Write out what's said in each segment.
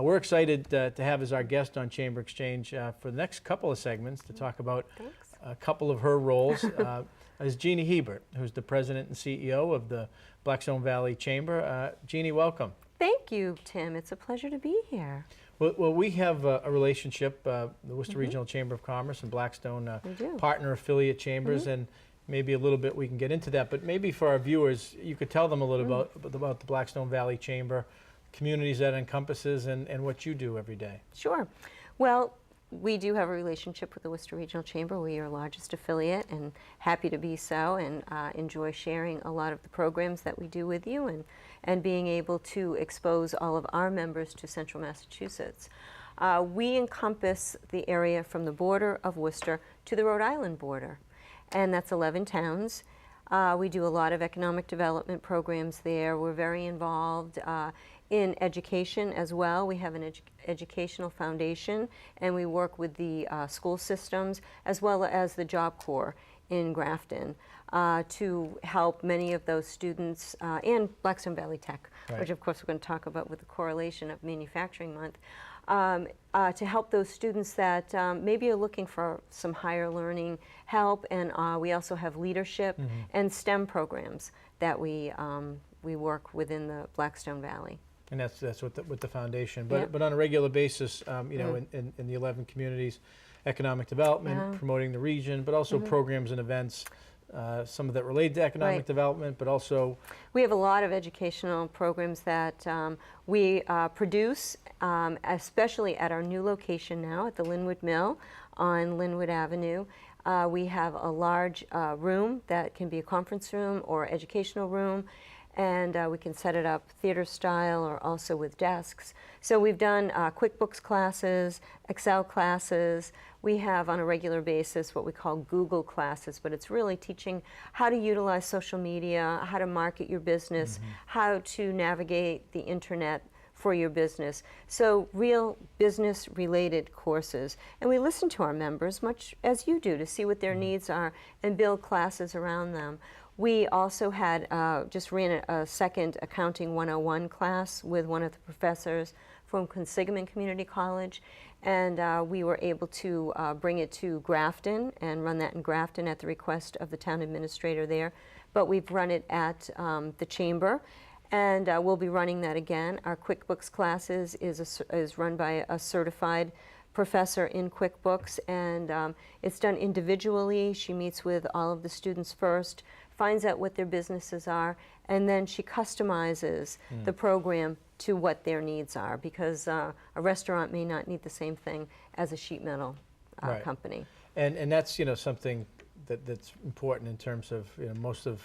We're excited to have as our guest on Chamber Exchange for the next couple of segments to talk about a couple of her roles. Is Jeannie Hebert, who's the president and CEO of the Blackstone Valley Chamber. Jeannie, welcome. Thank you, Tim. It's a pleasure to be here. Well, we have a relationship, the Worcester Regional Chamber of Commerce and Blackstone, partner affiliate chambers, and maybe a little bit we can get into that, but maybe for our viewers, you could tell them a little about the Blackstone Valley Chamber, communities that encompasses, and what you do every day. Sure. Well, we do have a relationship with the Worcester Regional Chamber. We are our largest affiliate and happy to be so, and enjoy sharing a lot of the programs that we do with you and being able to expose all of our members to Central Massachusetts. We encompass the area from the border of Worcester to the Rhode Island border, and that's 11 towns. We do a lot of economic development programs there. We're very involved in education as well. We have an educational foundation, and we work with the school systems as well as the Job Corps in Grafton to help many of those students, and Blackstone Valley Tech, which of course we're going to talk about with the correlation of Manufacturing Month, to help those students that maybe are looking for some higher learning help. And we also have leadership and STEM programs that we work within the Blackstone Valley. And that's with the foundation. But on a regular basis, you know, in the 11 communities, economic development, promoting the region, but also programs and events, some of that relate to economic development, but also... We have a lot of educational programs that we produce, especially at our new location now at the Linwood Mill on Linwood Avenue. We have a large room that can be a conference room or educational room, and we can set it up theater style or also with desks. So we've done QuickBooks classes, Excel classes. We have on a regular basis what we call Google classes, but it's really teaching how to utilize social media, how to market your business, how to navigate the internet for your business. So real business related courses. And we listen to our members, much as you do, to see what their needs are and build classes around them. We also had just ran a second Accounting 101 class with one of the professors from Consigman Community College, and we were able to bring it to Grafton and run that in Grafton at the request of the town administrator there. But we've run it at the Chamber, and we'll be running that again. Our QuickBooks classes is run by a certified professor in QuickBooks, and it's done individually. She meets with all of the students first, finds out what their businesses are, and then she customizes the program to what their needs are, because a restaurant may not need the same thing as a sheet metal company. And that's, you know, something that's important in terms of, you know, most of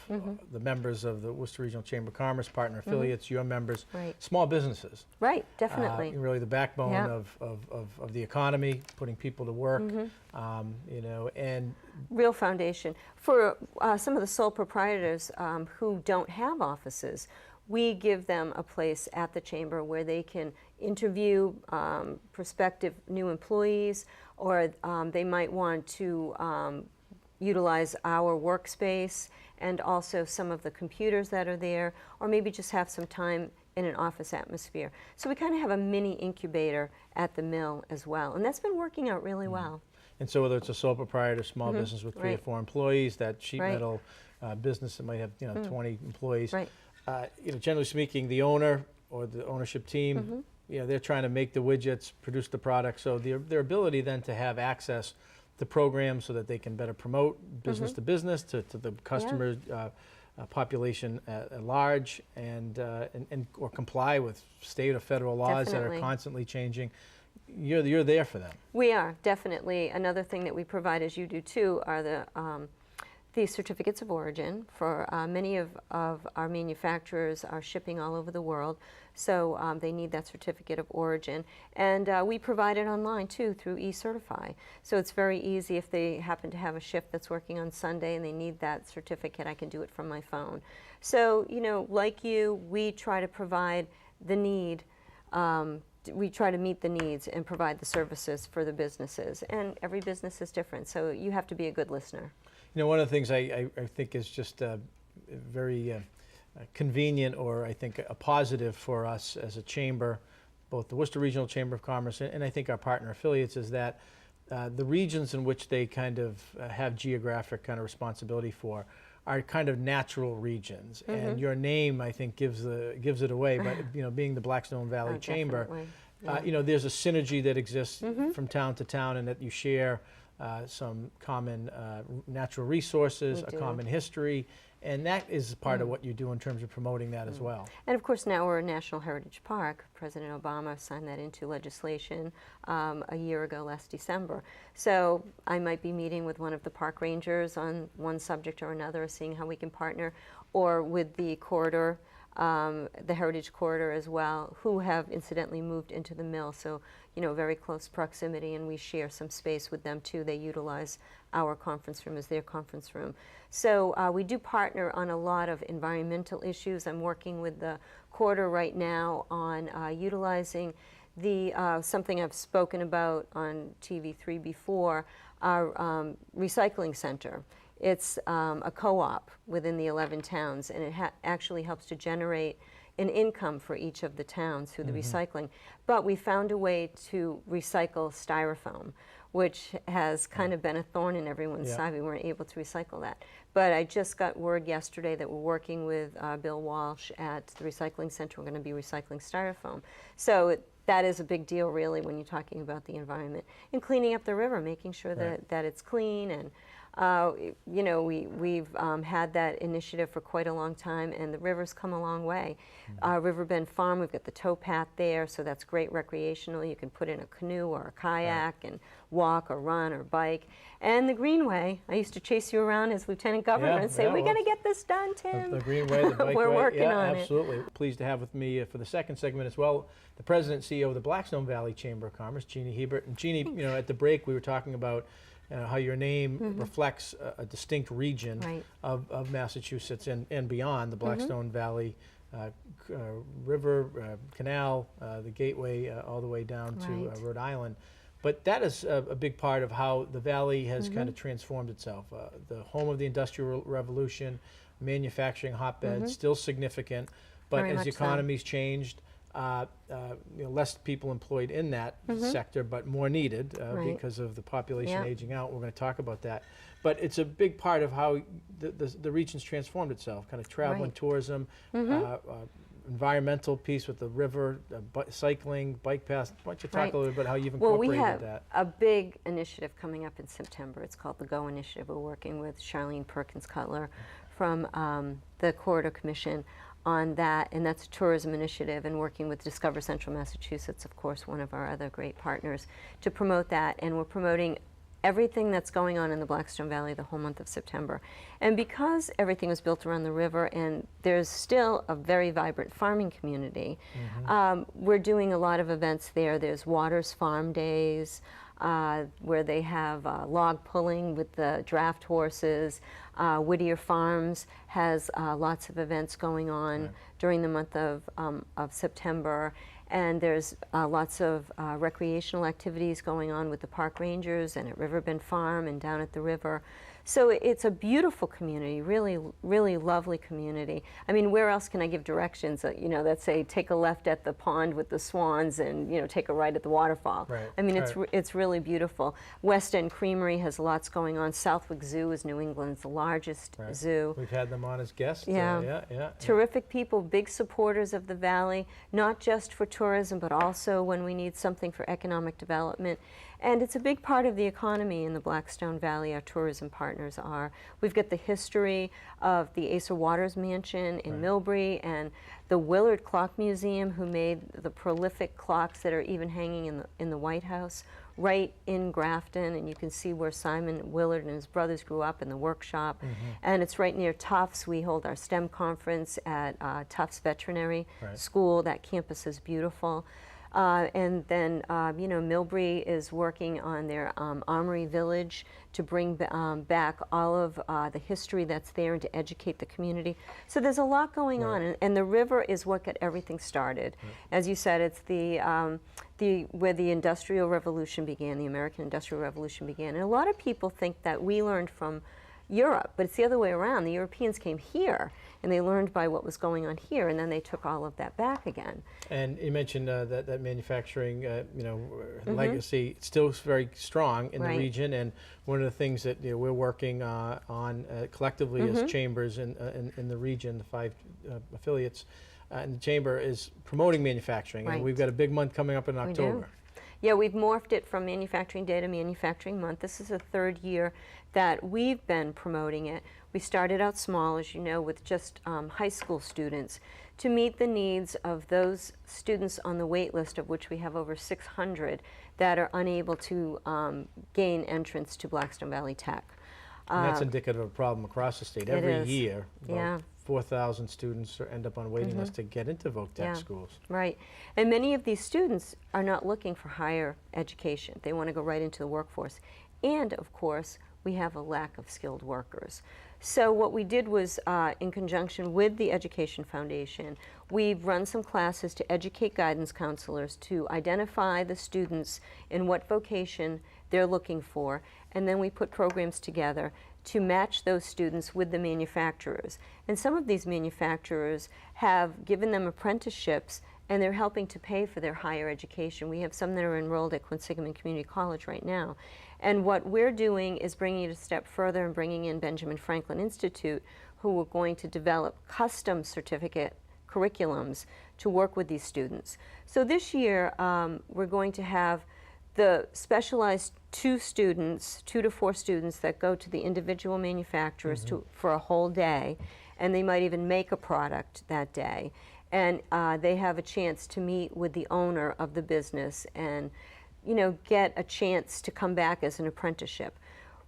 the members of the Worcester Regional Chamber of Commerce, partner affiliates, your members, small businesses. Right, definitely. Really the backbone of the economy, putting people to work, you know, and... Real foundation. For some of the sole proprietors who don't have offices, we give them a place at the Chamber where they can interview prospective new employees, or they might want to utilize our workspace and also some of the computers that are there, or maybe just have some time in an office atmosphere. So we kind of have a mini incubator at the mill as well, and that's been working out really well. And so whether it's a sole proprietor, small business with 3 or 4 employees, that sheet metal business that might have, you know, 20 employees, you know, generally speaking, the owner or the ownership team, you know, they're trying to make the widgets, produce the product, so their ability then to have access to programs so that they can better promote business to business, to the customer population at large, and or comply with state or federal laws that are constantly changing. You're there for them. We are, definitely. Another thing that we provide, as you do too, are the certificates of origin. For many of our manufacturers are shipping all over the world, so they need that certificate of origin. And we provide it online too through eCertify. So it's very easy if they happen to have a shift that's working on Sunday and they need that certificate, I can do it from my phone. So, you know, like you, we try to provide the need, we try to meet the needs and provide the services for the businesses. And every business is different, so you have to be a good listener. You know, one of the things I think is just very convenient, or I think a positive for us as a chamber, both the Worcester Regional Chamber of Commerce and I think our partner affiliates is that the regions in which they kind of have geographic kind of responsibility for are kind of natural regions, and your name, I think, gives it away. But being the Blackstone Valley Chamber, there's a synergy that exists from town to town, and that you share some common natural resources, a common history, and that is part of what you do in terms of promoting that as well. And of course, now we're a National Heritage Park. President Obama signed that into legislation a year ago, last December. So I might be meeting with one of the park rangers on one subject or another, seeing how we can partner, or with the corridor, the Heritage Corridor as well, who have incidentally moved into the mill. So, very close proximity, and we share some space with them too. They utilize our conference room as their conference room. So we do partner on a lot of environmental issues. I'm working with the corridor right now on utilizing the something I've spoken about on TV3 before, our recycling center. It's a co-op within the 11 towns, and it actually helps to generate an income for each of the towns through the recycling. But we found a way to recycle styrofoam, which has kind of been a thorn in everyone's side. We weren't able to recycle that. But I just got word yesterday that we're working with Bill Walsh at the recycling center. We're going to be recycling styrofoam. So that is a big deal, really, when you're talking about the environment. And cleaning up the river, making sure that it's clean. And we've had that initiative for quite a long time, and the river's come a long way. Riverbend Farm, we've got the towpath there, so that's great recreational. You can put in a canoe or a kayak and walk or run or bike. And the Greenway, I used to chase you around as Lieutenant Governor and say, we're going to get this done, Tim. The Greenway, the bike We're working on it. Absolutely. Pleased to have with me for the second segment as well, the President and CEO of the Blackstone Valley Chamber of Commerce, Jeannie Hebert. And Jeannie, at the break we were talking about how your name reflects a distinct region of Massachusetts and beyond, the Blackstone Valley River, Canal, the Gateway, all the way down to Rhode Island. But that is a big part of how the Valley has kind of transformed itself. The home of the Industrial Revolution, manufacturing hotbed, still significant, but as the economy's changed, less people employed in that sector, but more needed because of the population aging out. We're going to talk about that. But it's a big part of how the region's transformed itself, kind of travel and tourism, environmental piece with the river, cycling, bike paths. Why don't you talk a little bit about how you've incorporated that? Well, we have a big initiative coming up in September. It's called the GO Initiative. We're working with Charlene Perkins-Cutler from the Corridor Commission on that, and that's a tourism initiative, and working with Discover Central Massachusetts, of course, one of our other great partners, to promote that. And we're promoting everything that's going on in the Blackstone Valley the whole month of September. And because everything was built around the river and there's still a very vibrant farming community, we're doing a lot of events there. There's Waters Farm Days, where they have log pulling with the draft horses. Whittier Farms has lots of events going on during the month of September. And there's lots of recreational activities going on with the park rangers and at Riverbend Farm and down at the river. So it's a beautiful community, really, really lovely community. I mean, where else can I give directions that say take a left at the pond with the swans and take a right at the waterfall? I mean, it's really beautiful. West End Creamery has lots going on. Southwick Zoo is New England's largest zoo. We've had them on as guests. Terrific people, big supporters of the Valley, not just for tourism, but also when we need something for economic development. And it's a big part of the economy in the Blackstone Valley, our tourism partners are. We've got the history of the Asa Waters Mansion in Millbury and the Willard Clock Museum, who made the prolific clocks that are even hanging in the White House, right in Grafton. And you can see where Simon Willard and his brothers grew up in the workshop. And it's right near Tufts. We hold our STEM conference at Tufts Veterinary School. That campus is beautiful. And then, Millbury is working on their Armory Village to bring back all of the history that's there and to educate the community. So there's a lot going on, and the river is what got everything started. As you said, it's where the Industrial Revolution began, the American Industrial Revolution began. And a lot of people think that we learned from Europe, but it's the other way around. The Europeans came here and they learned by what was going on here, and then they took all of that back again. And you mentioned that manufacturing, legacy still is very strong in the region, and one of the things that we're working on collectively as chambers in the region, the 5 affiliates in the chamber, is promoting manufacturing, and we've got a big month coming up in October. Yeah, we've morphed it from Manufacturing Day to Manufacturing Month. This is the 3rd year that we've been promoting it. We started out small, as you know, with just high school students to meet the needs of those students on the wait list, of which we have over 600 that are unable to gain entrance to Blackstone Valley Tech. And that's indicative of a problem across the state. Every year, about 4,000 students end up on a waiting list to get into Voc Tech schools. Right. And many of these students are not looking for higher education. They want to go right into the workforce. And, of course, we have a lack of skilled workers. So what we did was, in conjunction with the Education Foundation, we've run some classes to educate guidance counselors to identify the students in what vocation they're looking for, and then we put programs together to match those students with the manufacturers. And some of these manufacturers have given them apprenticeships, and they're helping to pay for their higher education. We have some that are enrolled at Quinsigamond Community College right now. And what we're doing is bringing it a step further and bringing in Benjamin Franklin Institute, who are going to develop custom certificate curriculums to work with these students. So this year, we're going to have the specialized 2 to 4 students that go to the individual manufacturers for a whole day, and they might even make a product that day. And they have a chance to meet with the owner of the business and get a chance to come back as an apprenticeship.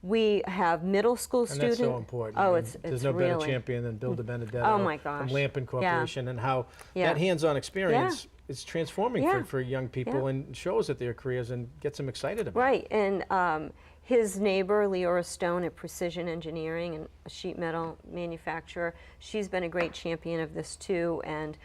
We have middle school students. And that's so important. Oh, there's no better champion than Bill DiBenedetto from Lampen Corporation, and how that hands-on experience is transforming for young people and shows that their careers and gets them excited about it. Right, and his neighbor, Leora Stone at Precision Engineering, and a sheet metal manufacturer, she's been a great champion of this too. And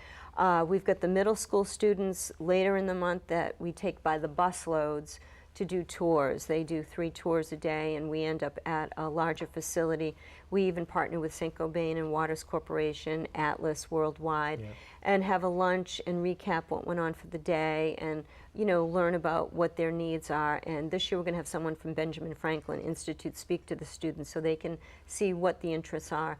we've got the middle school students later in the month that we take by the bus loads to do tours. They do 3 tours a day, and we end up at a larger facility. We even partner with Saint-Gobain and Waters Corporation, Atlas Worldwide, and have a lunch and recap what went on for the day, and learn about what their needs are. And this year we're going to have someone from Benjamin Franklin Institute speak to the students so they can see what the interests are.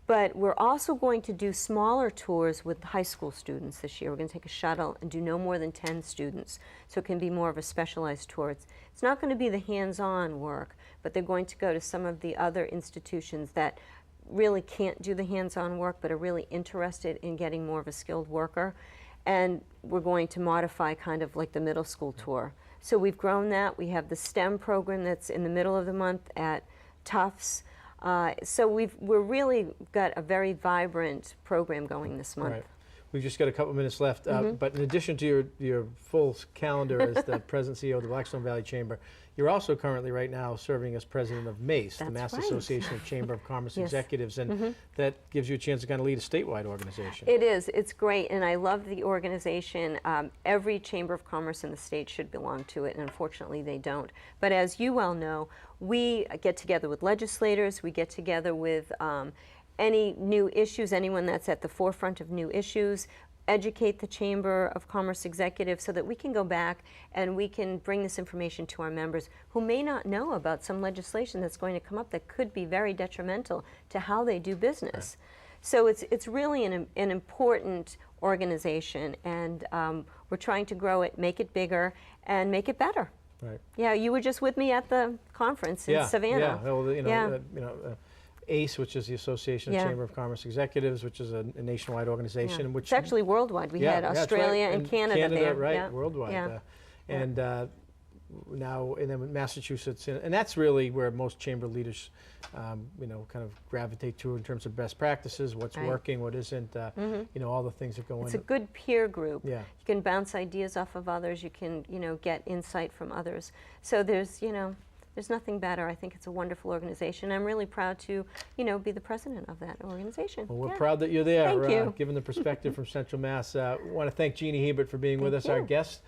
But we're also going to do smaller tours with high school students this year. We're going to take a shuttle and do no more than 10 students, so it can be more of a specialized tour. It's not going to be the hands-on work, but they're going to go to some of the other institutions that really can't do the hands-on work but are really interested in getting more of a skilled worker. And we're going to modify kind of like the middle school tour. So we've grown that. We have the STEM program that's in the middle of the month at Tufts. So we're really got a very vibrant program going this month. Right. We've just got a couple minutes left, but in addition to your full calendar as the President and CEO of the Blackstone Valley Chamber, you're also currently right now serving as President of MACE, the Mass Association of Chamber of Commerce Executives, and that gives you a chance to kind of lead a statewide organization. It is. It's great, and I love the organization. Every Chamber of Commerce in the state should belong to it, and unfortunately they don't. But as you well know, we get together with legislators, we get together with any new issues, anyone that's at the forefront of new issues, educate the Chamber of Commerce executives so that we can go back and we can bring this information to our members who may not know about some legislation that's going to come up that could be very detrimental to how they do business. Right. So it's really an important organization, and we're trying to grow it, make it bigger, and make it better. Right. Yeah, you were just with me at the conference in Savannah. Yeah, well, ACE, which is the Association of Chamber of Commerce Executives, which is a nationwide organization. Which it's actually worldwide. We had Australia and Canada there. Right, worldwide. And now, and then with Massachusetts, and that's really where most chamber leaders, kind of gravitate to in terms of best practices, what's working, what isn't, all the things that go in. It's a good peer group. Yeah. You can bounce ideas off of others. You can, get insight from others. So there's nothing better. I think it's a wonderful organization. I'm really proud to, be the president of that organization. Well, we're proud that you're there. Thank you. Given the perspective from Central Mass. I want to thank Jeannie Hebert for being with us, our guest.